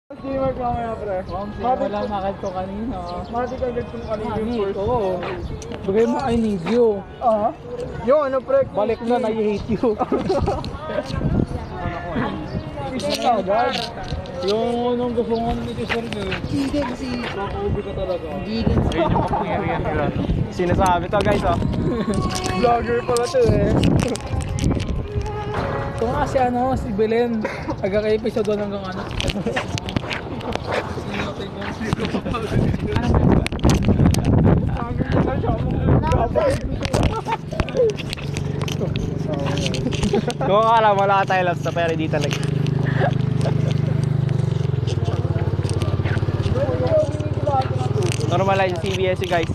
Steamer ka mamaya, pre. Wala nakal ko kanina. Matik agad kung kanina yung Honey, first. oo. Bagay mo, I need you. Ah? Yung ano, pre? Balik na, I hate you. Isa ka agad. Yung anong gusto mo ni Kisar ko. Hindi kasi. Nakaubi ka talaga. Hindi kasi. Ayun yung kapangyarihan nila. Sinasabi to guys, oh. Vlogger pala to eh. Ito nga si ano, si Belen. Agka-episode 1 hanggang ano. Kung akala mo wala tayo love sa pero di talaga. Normalize yung CBSU guys.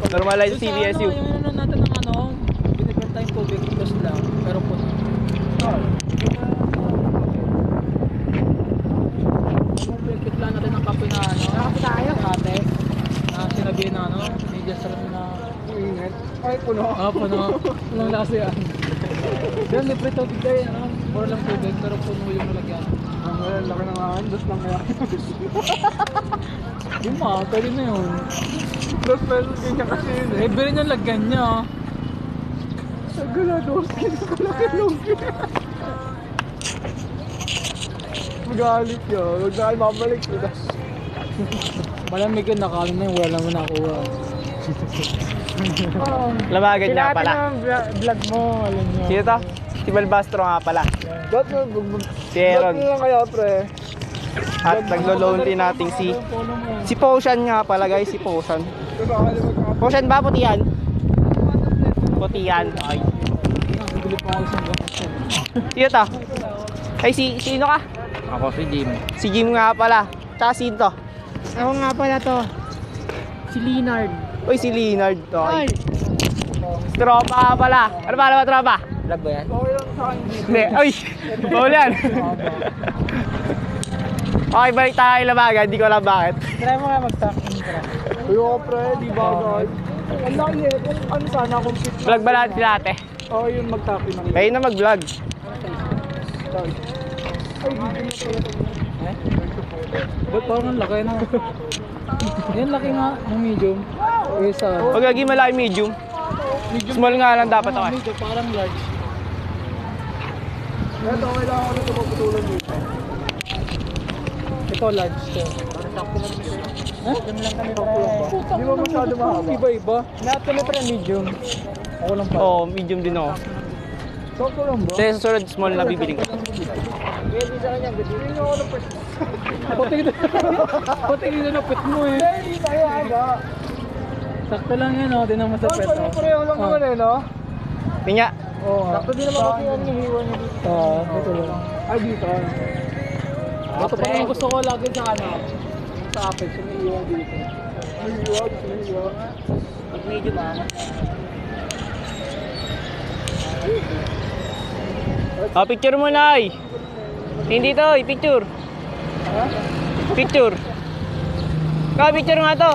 Normalize yung CBSU. Yung ano natin ng ano, binibenta tayong tubig, plus lang. Pero po. Pipitlaan natin ng kape na ano. Kape tayo? Ate. Na sinabihin na ano, may just na Ingat. Ay, puno. puno. Punong lasa yan. Yan, libre tubig tayo, ano. Mura lang tubig, pero puno yung malagyan. Ang laki ng akin, dos lang kaya. Yung mga, pwede na yun. Dos pesos kanya kasi yun eh. Libre yung lagyan niya. Sagala, dos kilos ko lang yung magalit yun. Huwag na kayo babalik. Malamig yun, nakaano na yun, wala naman nakuha. Labagan niya pala. Vlog mo, alam niyo. Sino to? Si Balbastro nga pala. Ba't mo, Si Aaron. ba't mo lang kaya, pre? At naglo-loan din nating si Potion nga pala guys, si Potion. Potion ba? Putihan? Putihan. Ay. Nagbilip pa ako sa gamit. Sino to? Ay, sino ka? Ako si Jim. Si Jim nga pala. Tsaka sino to? Ako nga pala to. Si Leonard. Uy, si Leonard. Okay. Tropa nga pala. Ano ba tropa? Vlog ba yan? Okay lang sa akin. Hindi. Uy! Bawal yan. Okay, balik tayo kay Labagan. Hindi ko alam bakit. Try mo nga mag-stop. Ayoko, pre, di ba agad? Ang laki eh, kung ano sana, kung fit Vlog ba natin sila ate? Oo, yung mag-copy ng Kayo na mag-vlog. Ay, video na pala. Ba't parang ang laki na? Yan, laki nga ng medium. Isa. Huwag lagi malaki medium. Small nga lang dapat ako. Medium, parang large. Ito, kailangan ko na ito maputulan dito. Ito large to. Ha? Diyan lang kami Di ba masyado mahaba? Iba-iba. Lahat kami pa medium. Ako lang pa. Oo, medium din ako. Sakto lang ba? Sa susunod, small na bibiling ko. Pwede sa kanya, hindi nyo ako ng pwede. Pati dito na pet mo eh. Hindi tayo aga. Sakto lang yan oh, di naman sa pet oh. Pareho lang naman eh, no? Tinya. Oo. Sakto din naman kasi yung hihiwa niya dito. Oo, ito lang. Ay, dito. Ito pa yung gusto ko lagi sa ano. Sa Apex, yung iiwan dito. Hihiwa. Pag medyo ba? Picture mo na ay. Hindi to, picture. Picture. Picture nga to.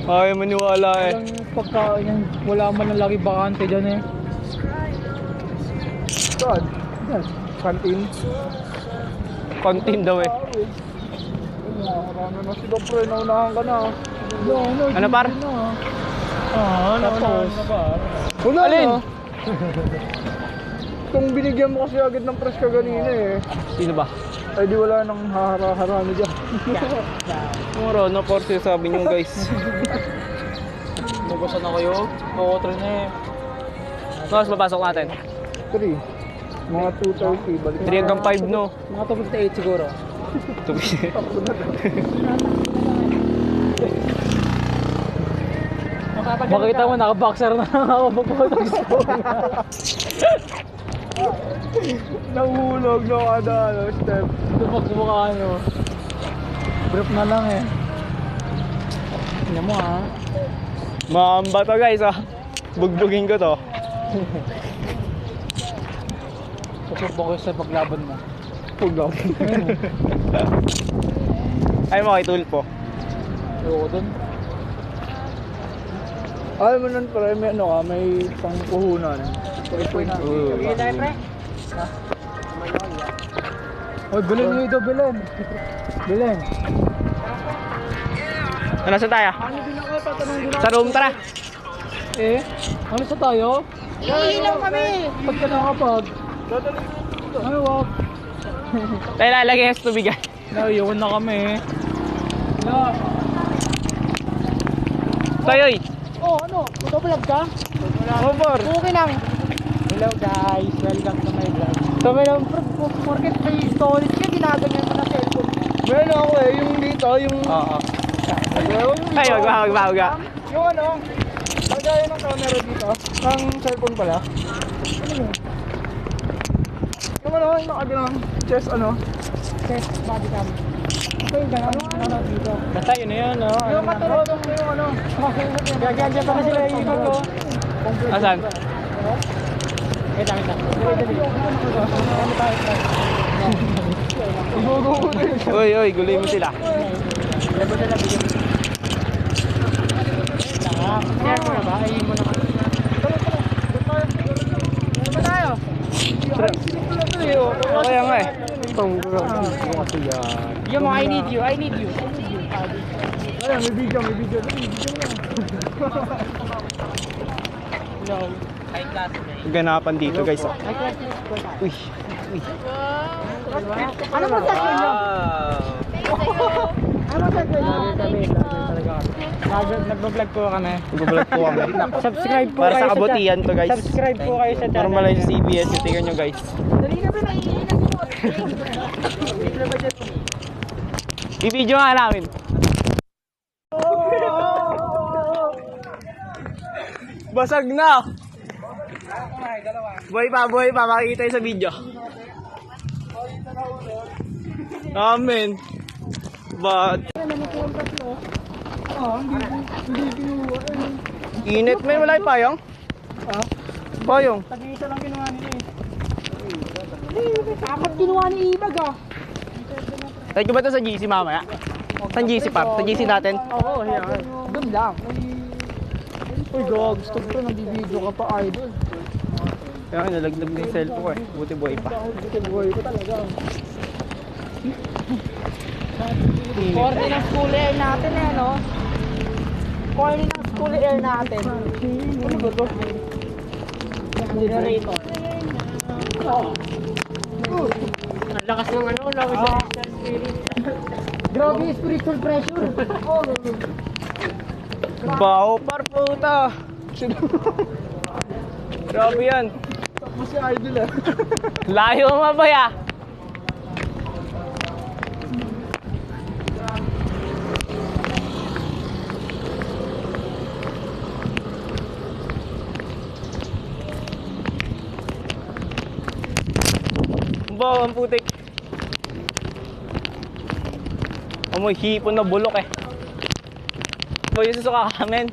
Ay, maniwala eh. Walang pagkain yan, wala man ng lagi bakante dyan eh. Saan? Kantin. Content daw eh. Marami na sila, pre. Naunahan ka na. Ano par? Naunahan na ba? Wala Alin? na. Kung binigyan mo kasi agad ng press ka ganina eh. Sino ba? Ay di wala nang harami dyan. Muro, no force sabi niyo guys. Bugasan na kayo. Makotrin na eh. Mas papasok natin. 3. Mga 2:30. Balik 3 hanggang 5 no. Mga 258 siguro. Makita mo, naka-boxer na ako pagpapag gusto. Nahulog no kada step. Tupak sa mukha nyo. Brief na lang eh. Tingnan mo ha. Maamba to guys ah. Bugbugin ko to. Susurbong ko sa paglaban mo. Paglaban. Ay mo kay Tulpo. Ayoko dun. Alam mo nun pre, may ano ka, may pangpuhunan. 3.2. Oy, bilhin nyo ito, bilhin. Bilhin. Ano sa tayo? Ano din ako, tatanong din ako. Sa room, tara. Eh, ano sa tayo? Iilaw kami. Pag ka nakapag. Ay, wag. Tayo lalagay yung tubigan. Naiiwan na kami. Na. Tayoy. Oh, ano? Motovlog ka? Over. Okay lang. Hello guys, welcome to my vlog. Sabi lang, porket may storage ka, ginaganyan mo na cellphone. Meron ako eh, yung dito, yung... Oo. Ay, wag ba. Yung ano, lagayan ng camera dito, ng cellphone pala. Ano yun? Yung ano, yung nakabilang chest ano? Chest body cam. Ito yung gano'n, ano dito. Basta yun na yun, no? Yung katulong yung ano. Gagyan pa na sila yung ibang ko. Asan? Eh, dami na. Oy, guloy mo sila. Labo na bigyan mo. Share mo na ba? Ay, mo na. Ano ba tayo? Kaya nga eh. Yo mo, I need you. Ayun, may video. No. High class na Ganapan dito guys. Oh. Uy. Ano mo sa nyo? Ano mo sa nyo? Nagbablog po kami. Nag-vlog po kami. Subscribe po Para kayo sa kabutihan to guys. Subscribe po kayo sa channel. Normalize sa CBS. Tingnan nyo guys. Dali na ba naiinan mo? I-video nga namin. Basag na. Buhay pa. Makikita yung sa video. Amen. But init men, wala yung payong? Payong. Tag-isa lang kinuha nila eh. Apat kinuha ni Ibag ah. Thank you ba ito sa GC mamaya? Sa GC pa? Sa GC natin? Oo, yan. Doon lang. Uy, gag. Gusto ko nag-video ka pa, idol. Kaya nalaglag na yung cellphone ko eh. Buti buhay pa. Buhay ko talaga. Corny ng school air natin eh, no? Corny ng school air natin. Ano ba ito? Generator. Ang lakas ng ano, lakas ng spirit. Grabe yung spiritual pressure. Baho par puta. Grabe yan. Kasi idol eh. Layo mo ba ya? Baho ang putik. Amoy hipon na bulok eh. Boy, susuka ka men.